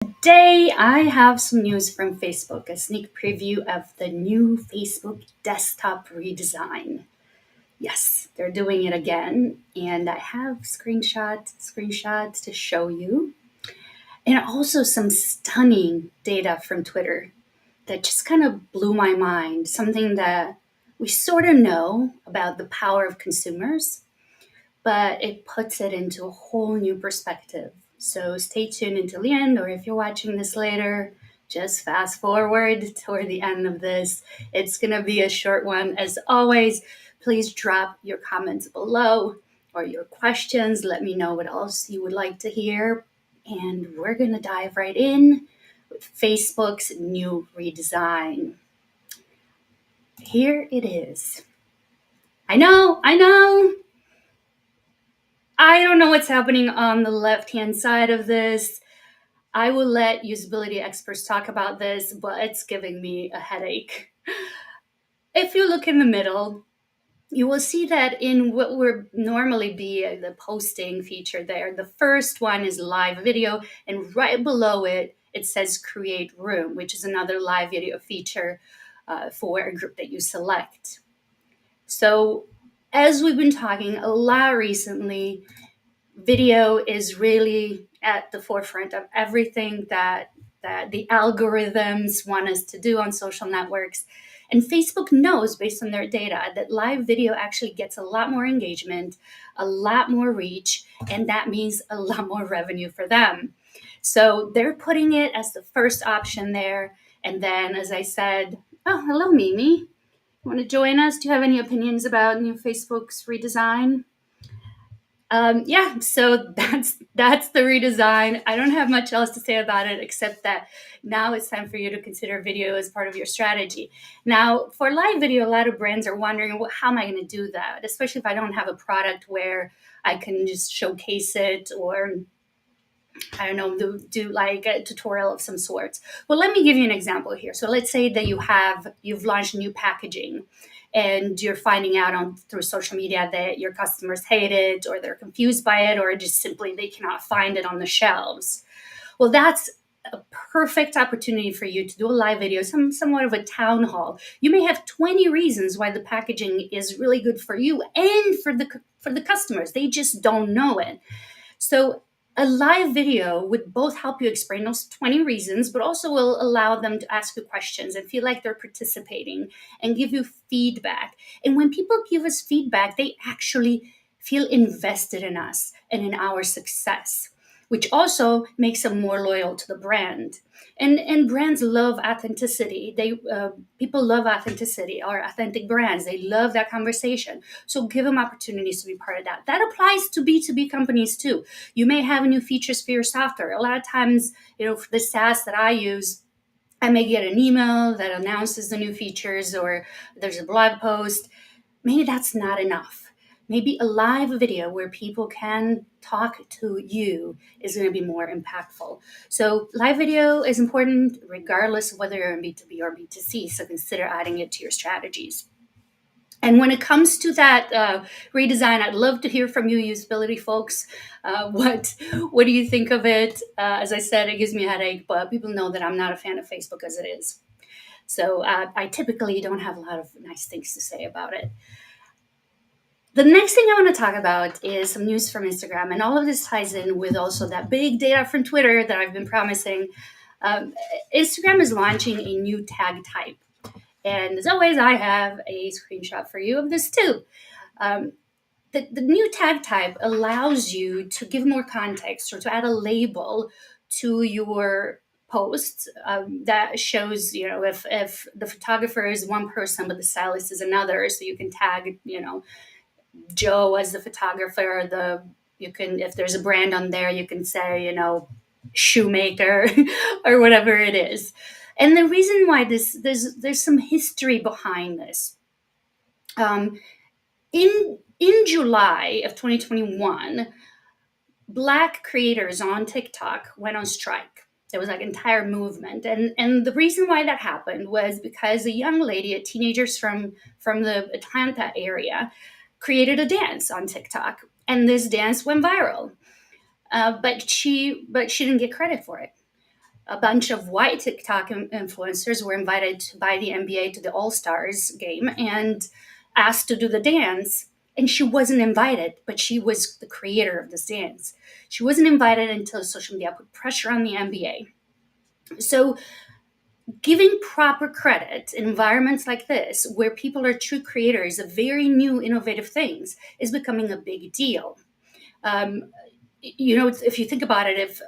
Today, I have some news from Facebook, a sneak preview of the new Facebook desktop redesign. Yes, they're doing it again, and I have screenshots to show you, and also some stunning data from Twitter that just kind of blew my mind. Something that we sort of know about the power of consumers, but it puts it into a whole new perspective. So stay tuned until the end, or if you're watching this later, just fast forward toward the end of this. It's going to be a short one. As always, please drop your comments below or your questions. Let me know what else you would like to hear. And we're going to dive right in with Facebook's new redesign. Here it is. I know. I don't know what's happening on the left-hand side of this. I will let usability experts talk about this, but it's giving me a headache. If you look in the middle, you will see that in what would normally be the posting feature there, the first one is live video, and right below it, it says create room, which is another live video feature for a group that you select. So as we've been talking a lot recently, video is really at the forefront of everything that the algorithms want us to do on social networks. And Facebook knows, based on their data, that live video actually gets a lot more engagement, a lot more reach, and that means a lot more revenue for them. So they're putting it as the first option there. And then, as I said, oh, hello, Mimi. You want to join us? Do you have any opinions about new Facebook's redesign? Yeah, so that's the redesign. I don't have much else to say about it except that now it's time for you to consider video as part of your strategy. Now, for live video, a lot of brands are wondering, well, how am I going to do that? Especially if I don't have a product where I can just showcase it, or I don't know, do like a tutorial of some sorts. Well, let me give you an example here. So let's say that you've launched new packaging and you're finding out through social media that your customers hate it, or they're confused by it, or just simply they cannot find it on the shelves. Well, that's a perfect opportunity for you to do a live video, somewhat of a town hall. You may have 20 reasons why the packaging is really good for you and for the customers. They just don't know it. So a live video would both help you explain those 20 reasons, but also will allow them to ask you questions and feel like they're participating and give you feedback. And when people give us feedback, they actually feel invested in us and in our success, which also makes them more loyal to the brand. And brands love authenticity. People love authenticity, or authentic brands. They love that conversation. So give them opportunities to be part of that. That applies to B2B companies too. You may have new features for your software. A lot of times, for the SaaS that I use, I may get an email that announces the new features, or there's a blog post. Maybe that's not enough. Maybe a live video where people can talk to you is going to be more impactful. So live video is important regardless of whether you're in B2B or B2C. So consider adding it to your strategies. And when it comes to that redesign, I'd love to hear from you, usability folks. What do you think of it? As I said, it gives me a headache, but people know that I'm not a fan of Facebook as it is. So I typically don't have a lot of nice things to say about it. The next thing I want to talk about is some news from Instagram, and all of this ties in with also that big data from Twitter that I've been promising. Instagram is launching a new tag type, and as always, I have a screenshot for you of this too. The new tag type allows you to give more context, or to add a label to your posts that shows, if the photographer is one person but the stylist is another, so you can tag, Joe as the photographer. You can, if there's a brand on there, you can say, shoemaker or whatever it is. And the reason why there's some history behind this. In July of 2021, Black creators on TikTok went on strike. There was like an entire movement, and the reason why that happened was because a young lady, a teenager from the Atlanta area, created a dance on TikTok, and this dance went viral. But she didn't get credit for it. A bunch of white TikTok influencers were invited by the NBA to the All Stars game and asked to do the dance. And she wasn't invited, but she was the creator of this dance. She wasn't invited until social media put pressure on the NBA. So, giving proper credit in environments like this, where people are true creators of very new, innovative things, is becoming a big deal. Um, if you think about it,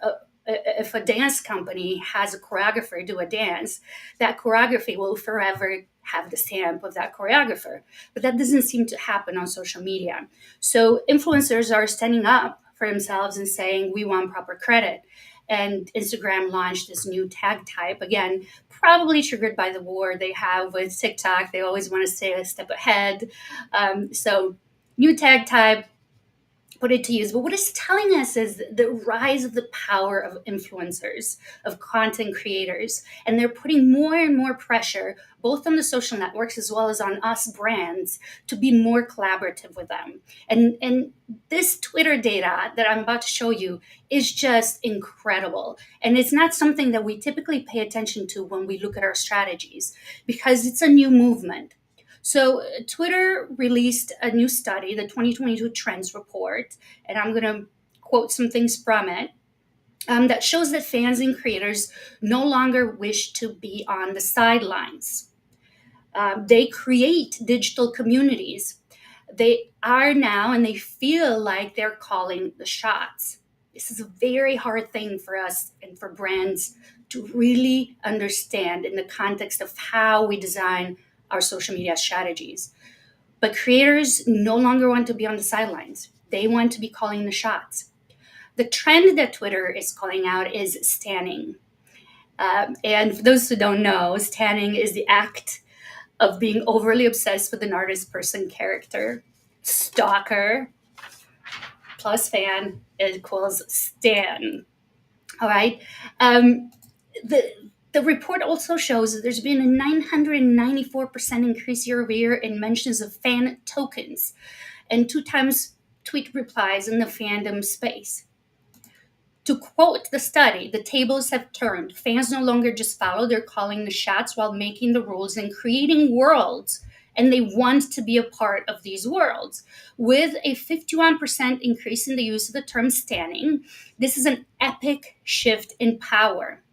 if a dance company has a choreographer do a dance, that choreography will forever have the stamp of that choreographer. But that doesn't seem to happen on social media. So influencers are standing up for themselves and saying, we want proper credit. And Instagram launched this new tag type, again, probably triggered by the war they have with TikTok. They always want to stay a step ahead. So, new tag type, put it to use. But what it's telling us is the rise of the power of influencers, of content creators. And they're putting more and more pressure, both on the social networks as well as on us brands, to be more collaborative with them. And this Twitter data that I'm about to show you is just incredible. And it's not something that we typically pay attention to when we look at our strategies, because it's a new movement. So, Twitter released a new study, the 2022 Trends Report, and I'm going to quote some things from it, that shows that fans and creators no longer wish to be on the sidelines. They create digital communities. They are now, and they feel like they're calling the shots. This is a very hard thing for us and for brands to really understand in the context of how we design our social media strategies. But creators no longer want to be on the sidelines. They want to be calling the shots. The trend that Twitter is calling out is stanning. And for those who don't know, stanning is the act of being overly obsessed with an artist, person, character. Stalker plus fan equals stan. All right. The the report also shows that there's been a 994% increase year over year in mentions of fan tokens and 2 times tweet replies in the fandom space. To quote the study, the tables have turned. Fans no longer just follow, they're calling the shots while making the rules and creating worlds. And they want to be a part of these worlds. With a 51% increase in the use of the term standing, this is an epic shift in power.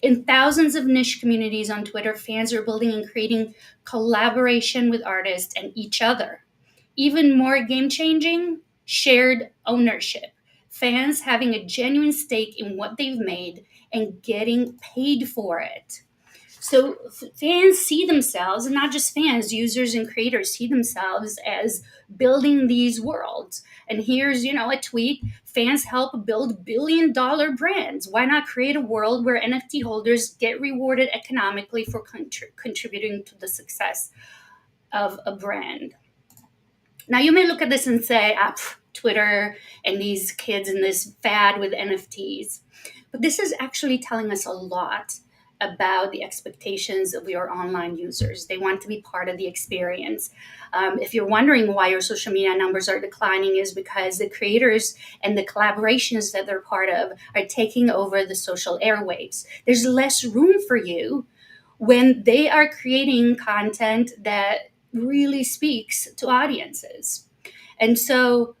In thousands of niche communities on Twitter, fans are building and creating collaboration with artists and each other. Even more game changing, shared ownership. Fans having a genuine stake in what they've made and getting paid for it. So fans see themselves, and not just fans, users and creators see themselves as building these worlds. And here's, a tweet: fans help build billion-dollar brands. Why not create a world where NFT holders get rewarded economically for contributing to the success of a brand? Now, you may look at this and say, Twitter and these kids and this fad with NFTs. But this is actually telling us a lot about the expectations of your online users. They want to be part of the experience. If you're wondering why your social media numbers are declining, is because the creators and the collaborations that they're part of are taking over the social airwaves. There's less room for you when they are creating content that really speaks to audiences. And so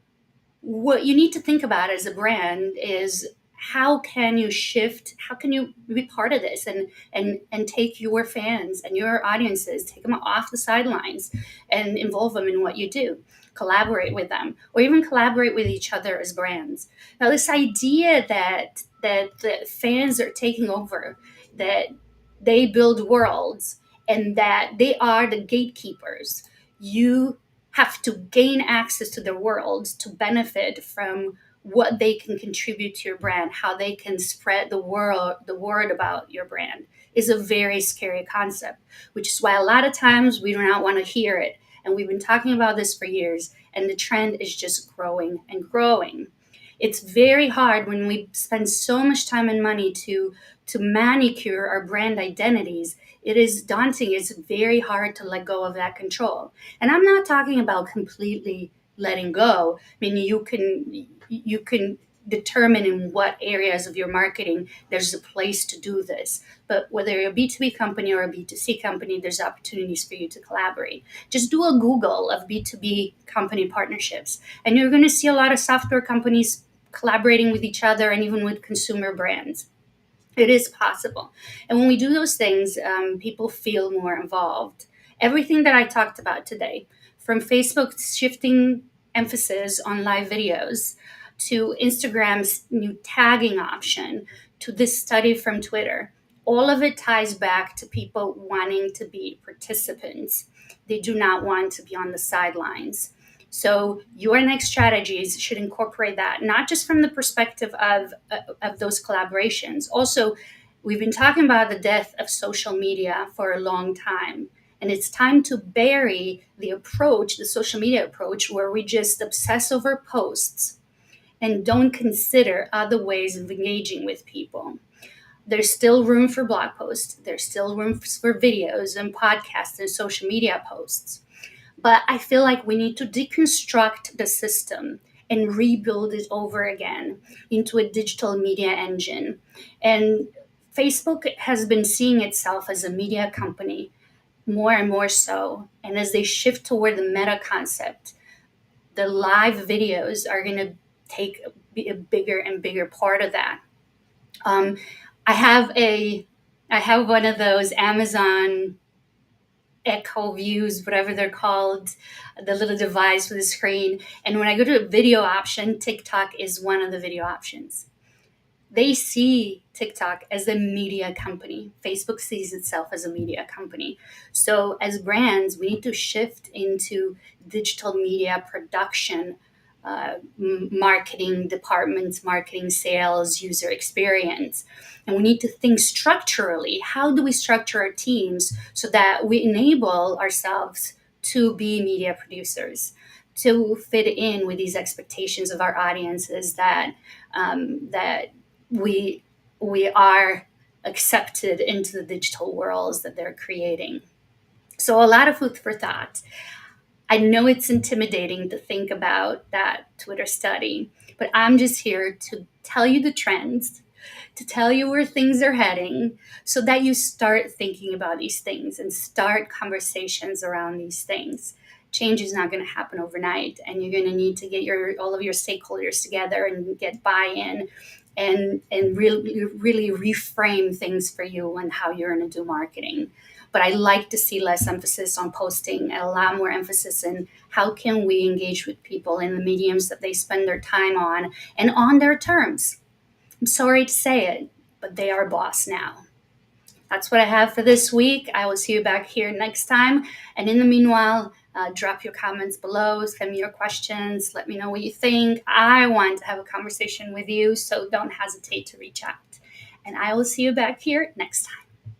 what you need to think about as a brand is, how can you shift, how can you be part of this and take your fans and your audiences, take them off the sidelines and involve them in what you do, collaborate with them, or even collaborate with each other as brands. Now, this idea that the fans are taking over, that they build worlds and that they are the gatekeepers, you have to gain access to their worlds to benefit from what they can contribute to your brand, how they can spread the word about your brand, is a very scary concept, which is why a lot of times we do not want to hear it. And we've been talking about this for years, and the trend is just growing and growing. It's very hard when we spend so much time and money to manicure our brand identities. It is daunting. It's very hard to let go of that control. And I'm not talking about completely letting go. I mean, you can determine in what areas of your marketing there's a place to do this. But whether you're a B2B company or a B2C company, there's opportunities for you to collaborate. Just do a Google of B2B company partnerships, and you're going to see a lot of software companies collaborating with each other and even with consumer brands. It is possible. And when we do those things, people feel more involved. Everything that I talked about today, from Facebook shifting emphasis on live videos, to Instagram's new tagging option, to this study from Twitter, all of it ties back to people wanting to be participants. They do not want to be on the sidelines. So your next strategies should incorporate that, not just from the perspective of those collaborations. Also, we've been talking about the death of social media for a long time. And it's time to bury the approach, the social media approach, where we just obsess over posts and don't consider other ways of engaging with people. There's still room for blog posts. There's still room for videos and podcasts and social media posts. But I feel like we need to deconstruct the system and rebuild it over again into a digital media engine. And Facebook has been seeing itself as a media company more and more so. And as they shift toward the meta concept, the live videos are going to take a bigger and bigger part of that. Um, I have one of those Amazon Echo Views, whatever they're called, the little device with a screen. And when I go to a video option, TikTok is one of the video options. They see TikTok as a media company. Facebook sees itself as a media company. So as brands, we need to shift into digital media production, marketing departments, marketing, sales, user experience. And we need to think structurally. How do we structure our teams so that we enable ourselves to be media producers, to fit in with these expectations of our audiences, that we are accepted into the digital worlds that they're creating. So a lot of food for thought. I know it's intimidating to think about that Twitter study, but I'm just here to tell you the trends, to tell you where things are heading, so that you start thinking about these things and start conversations around these things. Change is not going to happen overnight, and you're going to need to get all of your stakeholders together and get buy-in and really reframe things for you and how you're going to do marketing. But I like to see less emphasis on posting and a lot more emphasis in how can we engage with people in the mediums that they spend their time on and on their terms. I'm sorry to say it, but they are boss now. That's what I have for this week. I will see you back here next time. And in the meanwhile, drop your comments below, send me your questions, let me know what you think. I want to have a conversation with you, so don't hesitate to reach out. And I will see you back here next time.